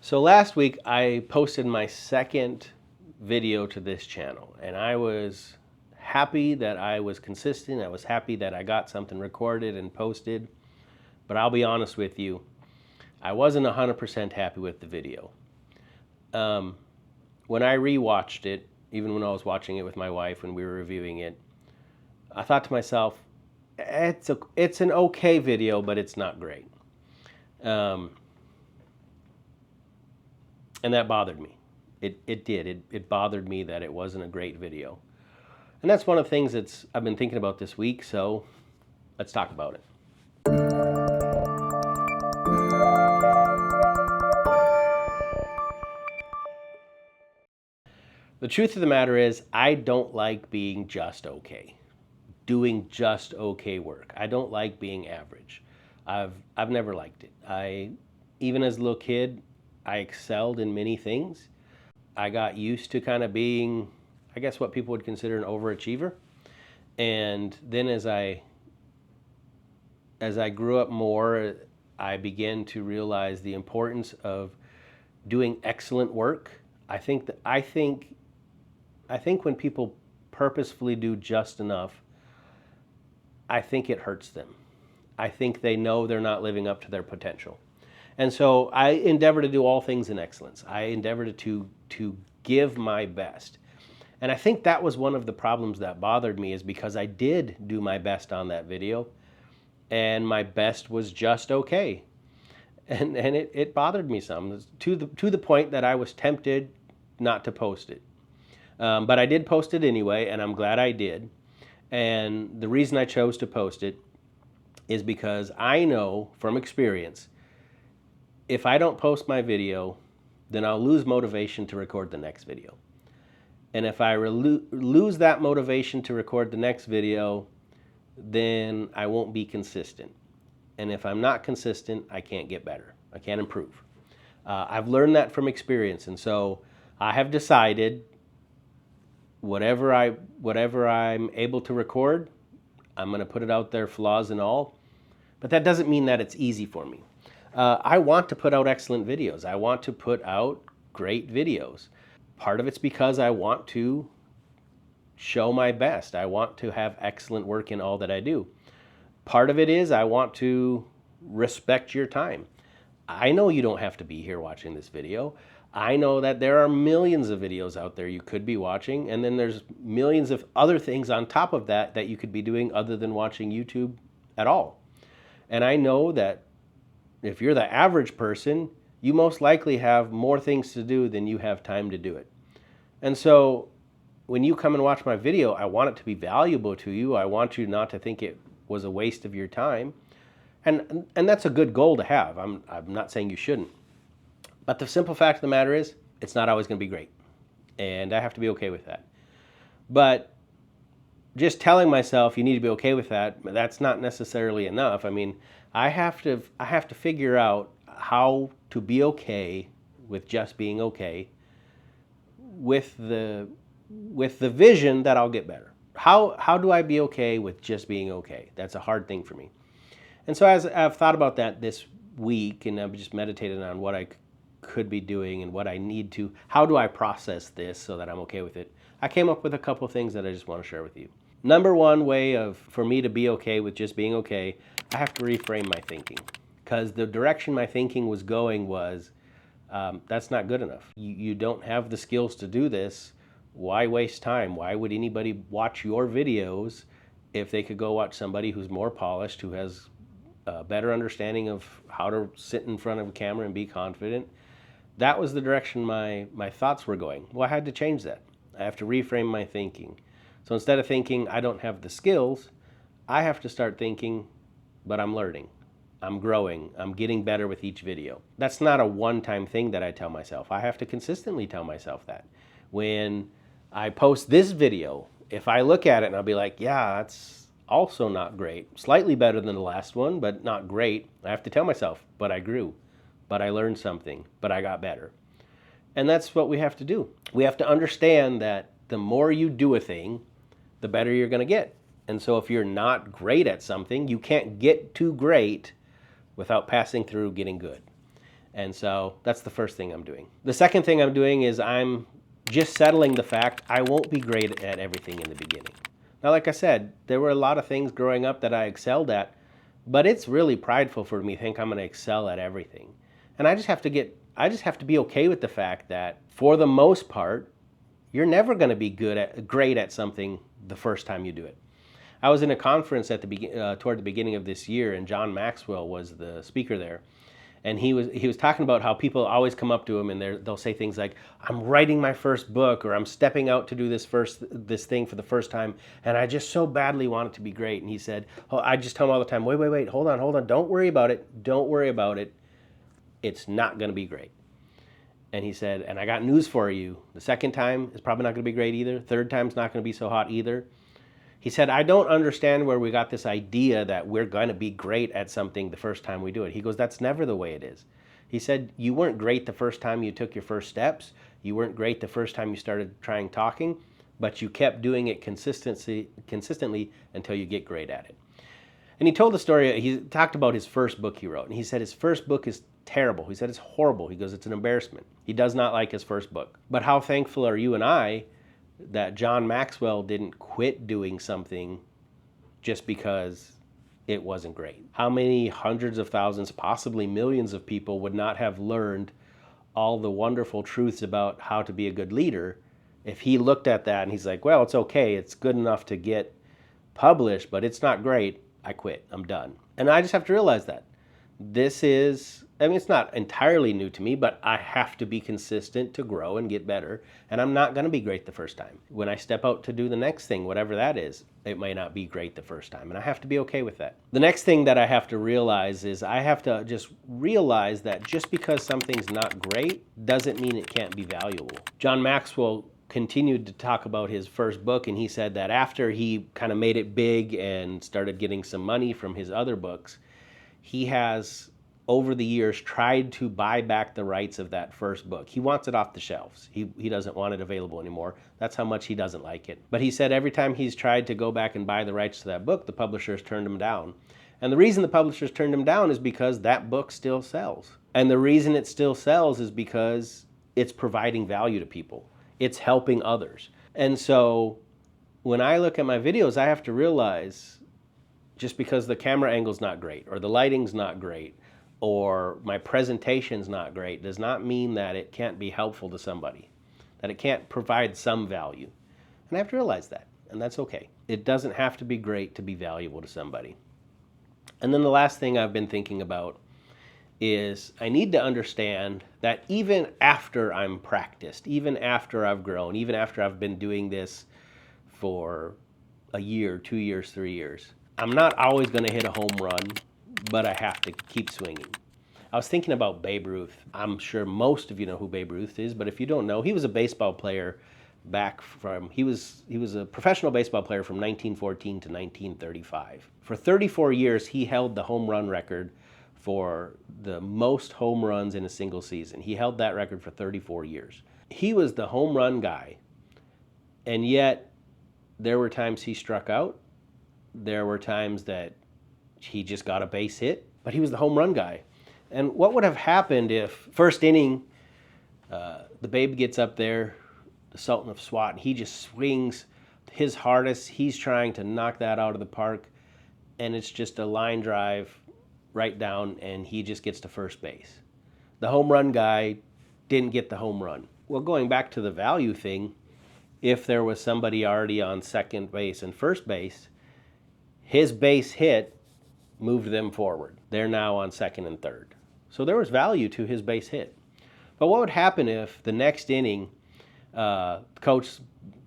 So last week I posted my second video to this channel, and I was happy that I was consistent. I was happy that I got something recorded and posted, but I'll be honest with you, I wasn't 100% happy with the video. When I rewatched it, even when I was watching it with my wife when we were reviewing it, I thought to myself, it's an okay video, but it's not great. And that bothered me. It did. It bothered me that it wasn't a great video. And that's one of the things I've been thinking about this week, so let's talk about it. The truth of the matter is, I don't like being just okay, doing just okay work. I don't like being average. I've never liked it. Even as a little kid, I excelled in many things. I got used to kind of being, I guess, what people would consider an overachiever. And then as I grew up more, I began to realize the importance of doing excellent work. I think when people purposefully do just enough, I think it hurts them. I think they know they're not living up to their potential. And so I endeavor to do all things in excellence. I endeavor to give my best. And I think that was one of the problems that bothered me, is because I did do my best on that video, and my best was just okay. And it bothered me some, to the point that I was tempted not to post it. But I did post it anyway, and I'm glad I did. And the reason I chose to post it is because I know from experience, if I don't post my video, then I'll lose motivation to record the next video. And if I lose that motivation to record the next video, then I won't be consistent. And if I'm not consistent, I can't get better. I can't improve. I've learned that from experience, and so I have decided whatever I'm able to record, I'm going to put it out there, flaws and all. But that doesn't mean that it's easy for me. I want to put out excellent videos. I want to put out great videos. Part of it's because I want to show my best. I want to have excellent work in all that I do. Part of it is I want to respect your time. I know you don't have to be here watching this video. I know that there are millions of videos out there you could be watching, and then there's millions of other things on top of that that you could be doing other than watching YouTube at all. And I know that if you're the average person, you most likely have more things to do than you have time to do it. And so when you come and watch my video, I want it to be valuable to you. I want you not to think it was a waste of your time. And that's a good goal to have. I'm not saying you shouldn't. But the simple fact of the matter is, it's not always going to be great. And I have to be okay with that. But just telling myself you need to be okay with that, that's not necessarily enough. I mean, I have to figure out how to be okay with just being okay, with the vision that I'll get better. How do I be okay with just being okay? That's a hard thing for me. And so as I've thought about that this week, and I've just meditated on what I could be doing and what I need to, how do I process this so that I'm okay with it, I came up with a couple of things that I just want to share with you. Number one way for me to be okay with just being okay, I have to reframe my thinking. Because the direction my thinking was going was, that's not good enough. You don't have the skills to do this. Why waste time? Why would anybody watch your videos if they could go watch somebody who's more polished, who has a better understanding of how to sit in front of a camera and be confident? That was the direction my thoughts were going. Well, I had to change that. I have to reframe my thinking. So instead of thinking I don't have the skills, I have to start thinking, but I'm learning. I'm growing. I'm getting better with each video. That's not a one-time thing that I tell myself. I have to consistently tell myself that. When I post this video, if I look at it and I'll be like, yeah, that's also not great. Slightly better than the last one, but not great. I have to tell myself, but I grew, but I learned something, but I got better. And that's what we have to do. We have to understand that the more you do a thing, the better you're going to get. And so if you're not great at something, you can't get too great without passing through getting good. And so that's the first thing I'm doing. The second thing I'm doing is I'm just settling the fact I won't be great at everything in the beginning. Now, like I said, there were a lot of things growing up that I excelled at, but it's really prideful for me to think I'm going to excel at everything. And I just have to be okay with the fact that for the most part, you're never going to be great at something the first time you do it. I was in a conference at toward the beginning of this year, and John Maxwell was the speaker there. And he was talking about how people always come up to him and they'll say things like, "I'm writing my first book," or "I'm stepping out to do this thing for the first time, and I just so badly want it to be great." And he said, "Oh, I just tell him all the time, wait, hold on, don't worry about it. It's not going to be great." And he said, "And I got news for you. The second time is probably not going to be great either. Third time's not going to be so hot either." He said, "I don't understand where we got this idea that we're going to be great at something the first time we do it." He goes, "That's never the way it is." He said, "You weren't great the first time you took your first steps. You weren't great the first time you started trying talking, but you kept doing it consistently until you get great at it." And he told the story, he talked about his first book he wrote. And he said his first book is terrible. He said it's horrible. He goes, "It's an embarrassment." He does not like his first book. But how thankful are you and I that John Maxwell didn't quit doing something just because it wasn't great? How many hundreds of thousands, possibly millions of people would not have learned all the wonderful truths about how to be a good leader if he looked at that and he's like, "Well, it's okay. It's good enough to get published, but it's not great. I quit. I'm done." And I just have to realize that. It's not entirely new to me, but I have to be consistent to grow and get better. And I'm not going to be great the first time. When I step out to do the next thing, whatever that is, it may not be great the first time. And I have to be okay with that. The next thing that I have to realize is I have to just realize that just because something's not great doesn't mean it can't be valuable. John Maxwell continued to talk about his first book, and he said that after he kind of made it big and started getting some money from his other books, he has over the years tried to buy back the rights of that first book. He wants it off the shelves. He doesn't want it available anymore. That's how much he doesn't like it. But he said every time he's tried to go back and buy the rights to that book, the publishers turned him down. And the reason the publishers turned him down is because that book still sells. And the reason it still sells is because it's providing value to people. It's helping others. And so when I look at my videos, I have to realize just because the camera angle's not great or the lighting's not great or my presentation's not great does not mean that it can't be helpful to somebody, that it can't provide some value. And I have to realize that, and that's okay. It doesn't have to be great to be valuable to somebody. And then the last thing I've been thinking about is I need to understand that even after I'm practiced, even after I've grown, even after I've been doing this for a year, 2 years, 3 years, I'm not always going to hit a home run, but I have to keep swinging. I was thinking about Babe Ruth. I'm sure most of you know who Babe Ruth is, but if you don't know, he was a baseball player he was a professional baseball player from 1914 to 1935. For 34 years, he held the home run record for the most home runs in a single season. He held that record for 34 years. He was the home run guy, and yet there were times he struck out. There were times that he just got a base hit, but he was the home run guy. And what would have happened if first inning, the Babe gets up there, the Sultan of SWAT, and he just swings his hardest. He's trying to knock that out of the park, and it's just a line drive right down, and he just gets to first base. The home run guy didn't get the home run. Well, going back to the value thing, if there was somebody already on second base and first base, his base hit moved them forward. They're now on second and third. So there was value to his base hit. But what would happen if the next inning, coach,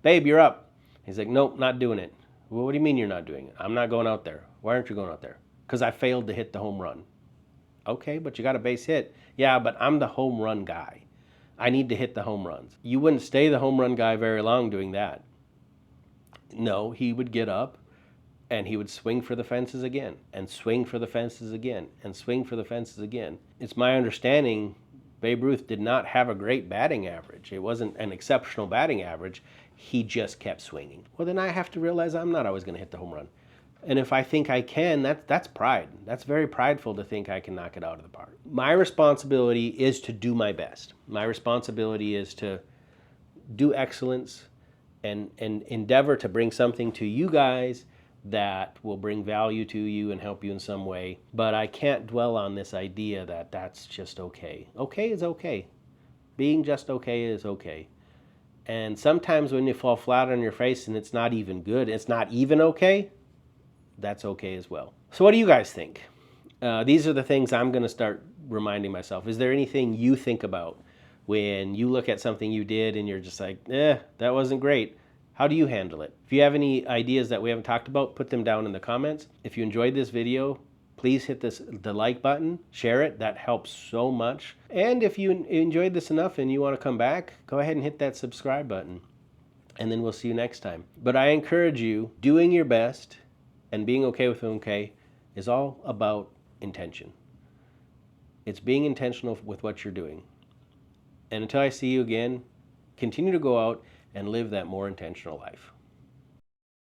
"Babe, you're up." He's like, "Nope, not doing it." "Well, what do you mean you're not doing it?" "I'm not going out there." "Why aren't you going out there?" "Because I failed to hit the home run." "Okay, but you got a base hit." "Yeah, but I'm the home run guy. I need to hit the home runs." You wouldn't stay the home run guy very long doing that. No, he would get up and he would swing for the fences again, and swing for the fences again, and swing for the fences again. It's my understanding Babe Ruth did not have a great batting average. It wasn't an exceptional batting average. He just kept swinging. Well, then I have to realize I'm not always going to hit the home run. And if I think I can, that's pride. That's very prideful to think I can knock it out of the park. My responsibility is to do my best. My responsibility is to do excellence and endeavor to bring something to you guys that will bring value to you and help you in some way. But I can't dwell on this idea that that's just okay. Okay is okay. Being just okay is okay. And sometimes when you fall flat on your face and it's not even good, it's not even okay, that's okay as well. So what do you guys think? These are the things I'm going to start reminding myself. Is there anything you think about when you look at something you did and you're just like, that wasn't great? How do you handle it? If you have any ideas that we haven't talked about, put them down in the comments. If you enjoyed this video, please hit the like button, share it. That helps so much. And if you enjoyed this enough and you want to come back, go ahead and hit that subscribe button. And then we'll see you next time. But I encourage you, doing your best and being okay with okay is all about intention. It's being intentional with what you're doing. And until I see you again, continue to go out and live that more intentional life.